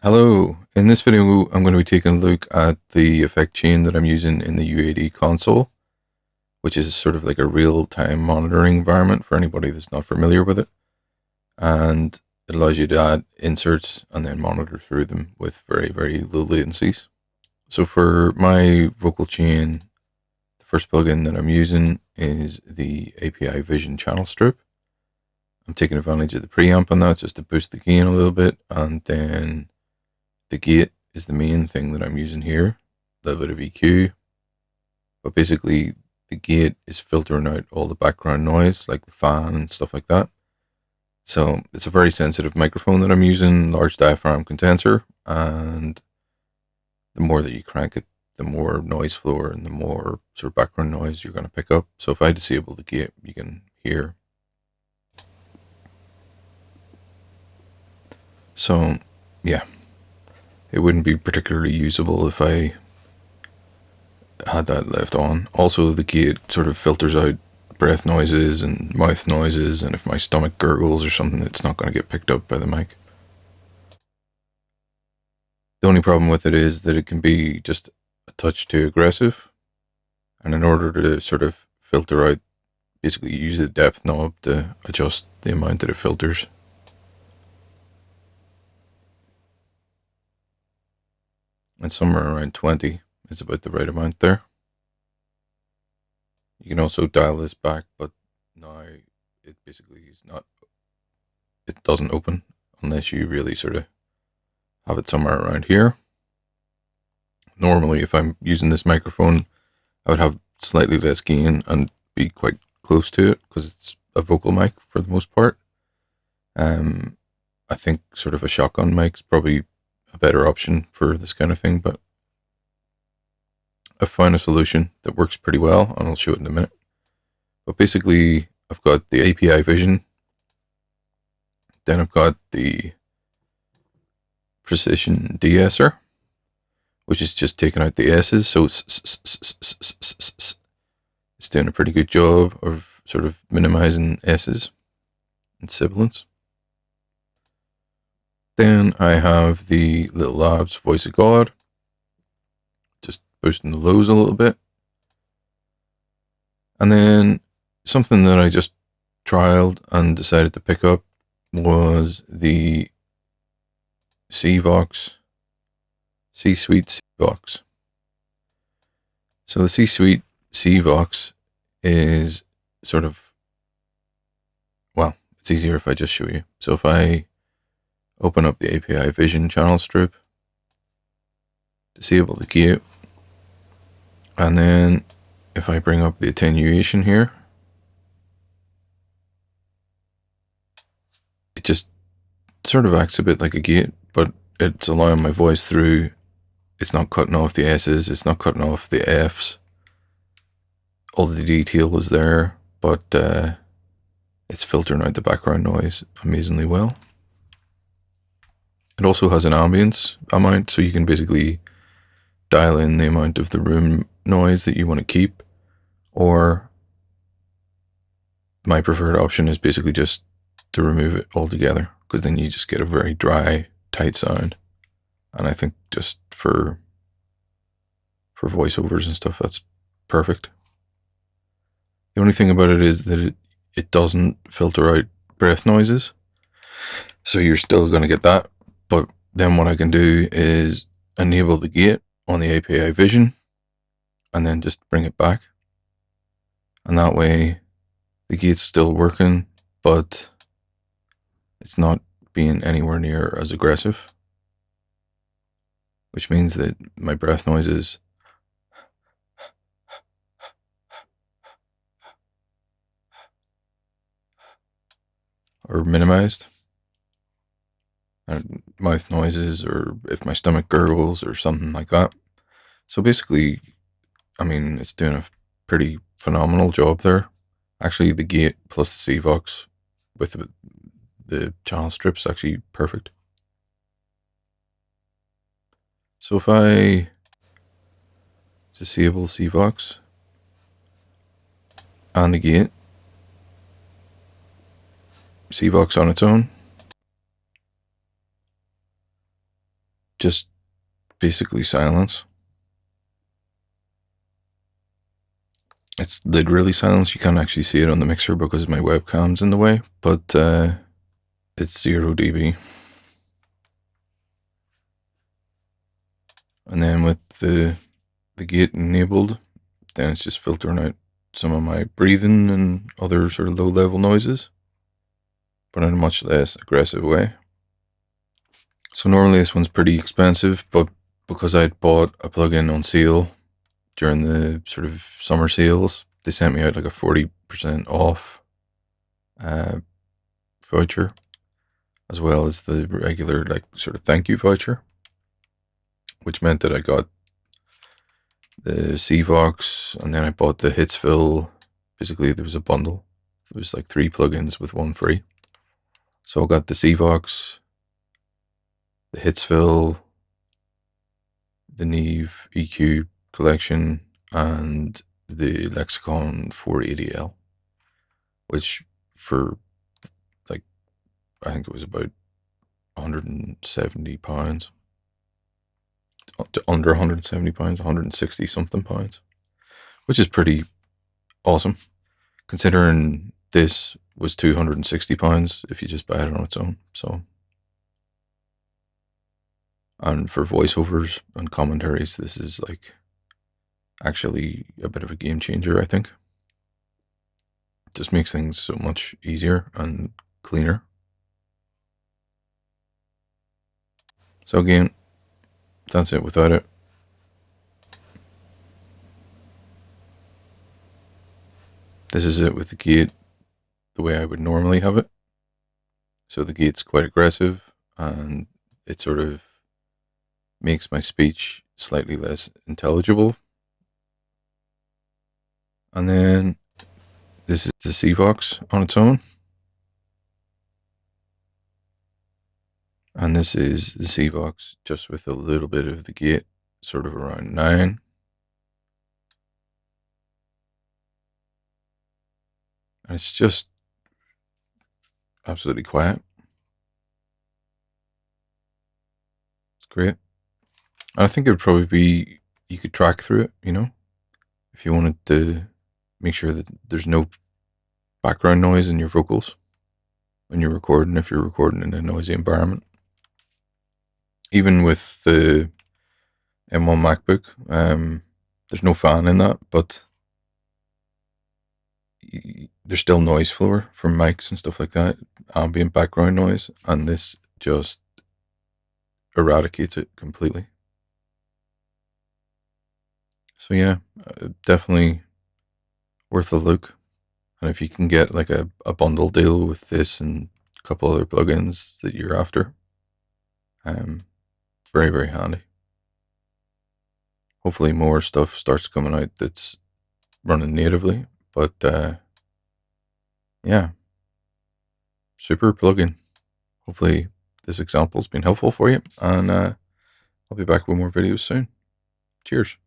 Hello, in this video I'm going to be taking a look at the effect chain that I'm using in the UAD console, which is sort of like a real-time monitoring environment for anybody that's not familiar with it. And it allows you to add inserts and then monitor through them with very, very low latencies. So for my vocal chain, the first plugin that I'm using is the API Vision channel strip. I'm taking advantage of the preamp on that just to boost the gain a little bit, and then the gate is the main thing that I'm using here, a little bit of EQ, but basically the gate is filtering out all the background noise like the fan and stuff like that. So it's a very sensitive microphone that I'm using, large diaphragm condenser, and the more that you crank it, the more noise floor and the more sort of background noise you're going to pick up. So if I disable the gate, you can hear. So yeah, it wouldn't be particularly usable if I had that left on. Also, the gate sort of filters out breath noises and mouth noises, and if my stomach gurgles or something, it's not going to get picked up by the mic. The only problem with it is that it can be just a touch too aggressive, and in order to sort of filter out, basically use the depth knob to adjust the amount that it filters. And somewhere around 20 is about the right amount there. You can also dial this back, but now it basically is not, it doesn't open unless you really sort of have it somewhere around here. Normally, if I'm using this microphone, I would have slightly less gain and be quite close to it because it's a vocal mic for the most part. I think sort of a shotgun mic is probably a better option for this kind of thing, but I've found a solution that works pretty well, and I'll show it in a minute. But basically, I've got the API Vision, then I've got the Precision de-esser, which is just taking out the S's, so it's doing a pretty good job of sort of minimizing S's and sibilants. Then I have the Little Labs Voice of God, just boosting the lows a little bit. And then something that I just trialed and decided to pick up was the C-Vox, C-Suite C-Vox. So the C-Suite C-Vox is sort of, well, it's easier if I just show you. So if I open up the API Vision channel strip, disable the gate, and then if I bring up the attenuation here, it just sort of acts a bit like a gate, but it's allowing my voice through. It's not cutting off the S's, it's not cutting off the F's. All the detail was there, but it's filtering out the background noise amazingly well. It also has an ambience amount, so you can basically dial in the amount of the room noise that you want to keep, or my preferred option is basically just to remove it altogether, because then you just get a very dry, tight sound. And I think just for voiceovers and stuff, that's perfect. The only thing about it is that it doesn't filter out breath noises, so you're still going to get that. But then what I can do is enable the gate on the API Vision and then just bring it back. And that way the gate's still working, but it's not being anywhere near as aggressive, which means that my breath noises are minimized. Mouth noises, or if my stomach gurgles or something like that. So basically, I mean, it's doing a pretty phenomenal job there. Actually, the gate plus the C-Vox with the channel strip's actually perfect. So if I disable C-Vox and the gate, C-Vox on its own, just basically silence. It's literally silence. You can't actually see it on the mixer because my webcam's in the way, but it's 0 dB. And then with the gate enabled, then it's just filtering out some of my breathing and other sort of low-level noises, but in a much less aggressive way. So normally this one's pretty expensive, but because I'd bought a plugin on sale during the sort of summer sales, they sent me out like a 40% off voucher, as well as the regular like sort of thank you voucher, which meant that I got the C-Vox, and then I bought the Hitsville. Basically, there was a bundle. There was like 3 plugins with 1 free. So I got the C-Vox, the Hitsville, the Neve EQ collection, and the Lexicon 480L, which for like, I think it was about £170, to under £170, £160 something, which is pretty awesome, considering this was £260 if you just buy it on its own. So, and for voiceovers and commentaries, this is like actually a bit of a game changer, I think. It just makes things so much easier and cleaner. So again, that's it without it. This is it with the gate the way I would normally have it. So the gate's quite aggressive, and it sort of makes my speech slightly less intelligible. And then this is the C-Vox on its own. And this is the C-Vox just with a little bit of the gate, sort of around 9. And it's just absolutely quiet. It's great. And I think it would probably be, you could track through it, you know, if you wanted to make sure that there's no background noise in your vocals when you're recording, if you're recording in a noisy environment. Even with the M1 MacBook, there's no fan in that, but there's still noise floor from mics and stuff like that, ambient background noise, and this just eradicates it completely. So yeah, definitely worth a look. And if you can get like a bundle deal with this and a couple other plugins that you're after, very, very handy. Hopefully more stuff starts coming out that's running natively, but yeah, super plugin. Hopefully this example's been helpful for you, and I'll be back with more videos soon. Cheers.